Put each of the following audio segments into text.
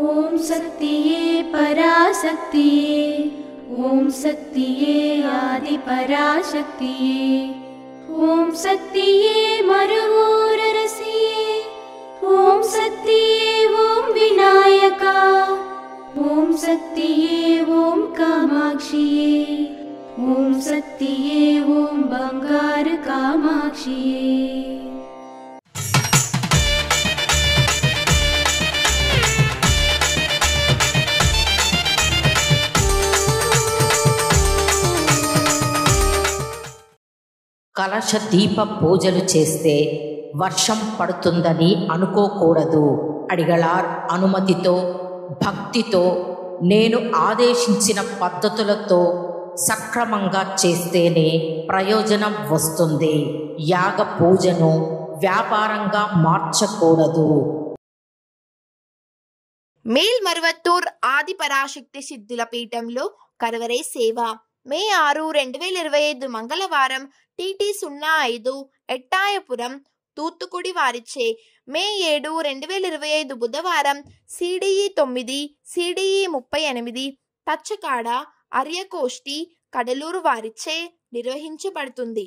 ओम शक्तिये पराशक्तिये ओम शक्तिये आदि पराशक्तिये ओम शक्तिये मरुवोररसिये ओम शक्तिये ओम विनायका ओम शक्तिये ओम कामाक्षिये ओम शक्तिये ओम बंगार कामाक्षिये। కలశ దీప పూజలు చేస్తే వర్షం పడుతుందని అనుకోకూడదు. అడిగలార్ అనుమతితో భక్తితో నేను ఆదేశించిన పద్ధతులతో సక్రమంగా చేస్తేనే ప్రయోజనం వస్తుంది. యాగ పూజను వ్యాపారంగా మార్చకూడదు. మేల్మరువత్తూర్ ఆది పరాశక్తి సిద్ధుల పీఠంలో కరవరే సేవ మే 6, 2025 మంగళవారం టీటీ 05 ఎట్టాయపురం తూత్తుకుడి వారిచే మే 7, 2025 బుధవారం సిడిఈ 9 సిడిఈ 38 తచ్చకాడ అర్యకోష్టి కడలూరు వారిచే నిర్వహించబడుతుంది.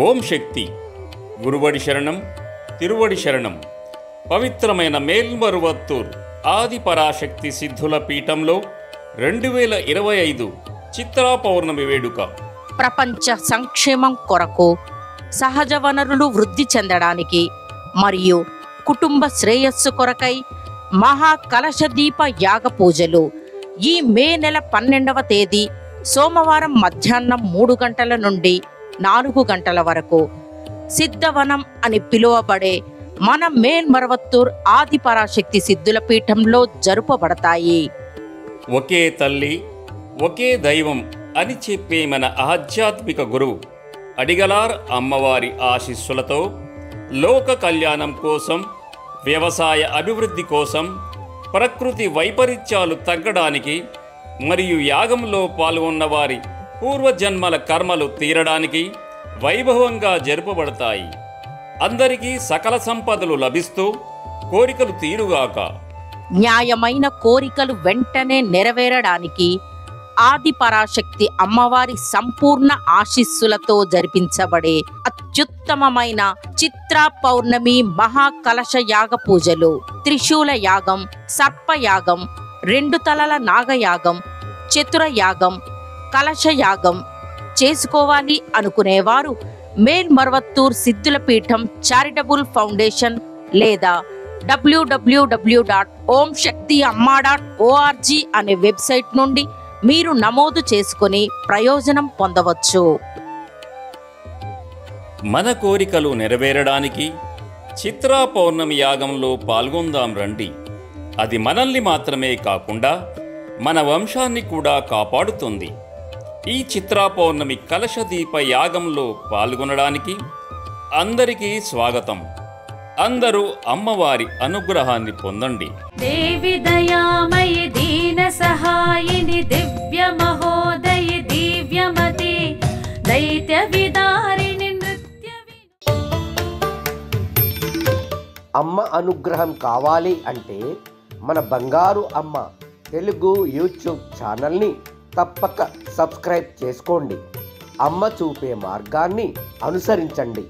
ఓం శక్తి గురువడి శరణం తిరువడి శరణం. పవిత్రమైన మేల్మరువత్తూర్ ఆది పరాశక్తి సిద్ధుల పీఠంలో 2025 చిత్రా పౌర్ణమి వేడుక. ప్రపంచ సంక్షేమం కొరకు, సహజ వనరులు వృద్ధి చెందడానికి మరియు కుటుంబ శ్రేయస్సు కొరకై మహా కలశ దీప యాగ పూజలు ఈ మే నెల 12వ తేదీ సోమవారం మధ్యాహ్నం 3 గంటల నుండి 4 గంటల వరకు సిద్ధవనం అని పిలువబడే మన మేల్మరువత్తూర్ ఆది పరాశక్తి సిద్ధుల పీఠంలో జరుపబడతాయి. ఒకే తల్లి ఒకే దైవం అని చెప్పే మన ఆధ్యాత్మిక గురువు అడిగలార్ అమ్మవారి ఆశీస్సులతో లోక కళ్యాణం కోసం, వ్యవసాయ అభివృద్ధి కోసం, ప్రకృతి వైపరీత్యాలు తగ్గడానికి మరియు యాగంలో పాల్గొన్న వారి పూర్వజన్మల కర్మలు తీరడానికి వైభవంగా జరుపబడతాయి. అందరికీ సకల సంపదలు లభిస్తూ కోరికలు తీరుగాక. న్యాయమైన కోరికలు వెంటనే నెరవేరడానికి ఆది పరాశక్తి అమ్మవారి సంపూర్ణ ఆశీస్సులతో జరిపించబడే అత్యుత్తమమైన చిత్రా పౌర్ణమి మహాకలశ యాగ పూజలు, త్రిశూల యాగం, సర్పయాగం, 2 తలల నాగయాగం, చతుర యాగం, కలశ యాగం చేసుకోవాలి అనుకునేవారు మేల్మరువత్తూర్ సిద్ధుల పీఠం చారిటబుల్ ఫౌండేషన్ లేదా www.omshaktiamma.org అనే వెబ్సైట్ నుండి మీరు నమోదు చేసుకుని ప్రయోజనం పొందవచ్చు. మన కోరికలు నెరవేరడానికి చిత్రా పౌర్ణమి యాగంలో పాల్గొందాం రండి. అది మనల్ని మాత్రమే కాకుండా మన వంశాన్ని కూడా కాపాడుతుంది. ఈ చిత్రా పౌర్ణమి కలశదీప యాగంలో పాల్గొనడానికి అందరికీ స్వాగతం. అందరూ అమ్మవారి అనుగ్రహాన్ని పొందండి. దేవి దయామయ దీన సహాయిని దివ్య మహోదయ దివ్యమతే దైత్య విదారిణి నృత్య. అమ్మ అనుగ్రహం కావాలి అంటే మన బంగారు అమ్మ తెలుగు యూట్యూబ్ ఛానల్ని తప్పక సబ్స్క్రైబ్ చేసుకోండి. అమ్మ చూపే మార్గాన్ని అనుసరించండి.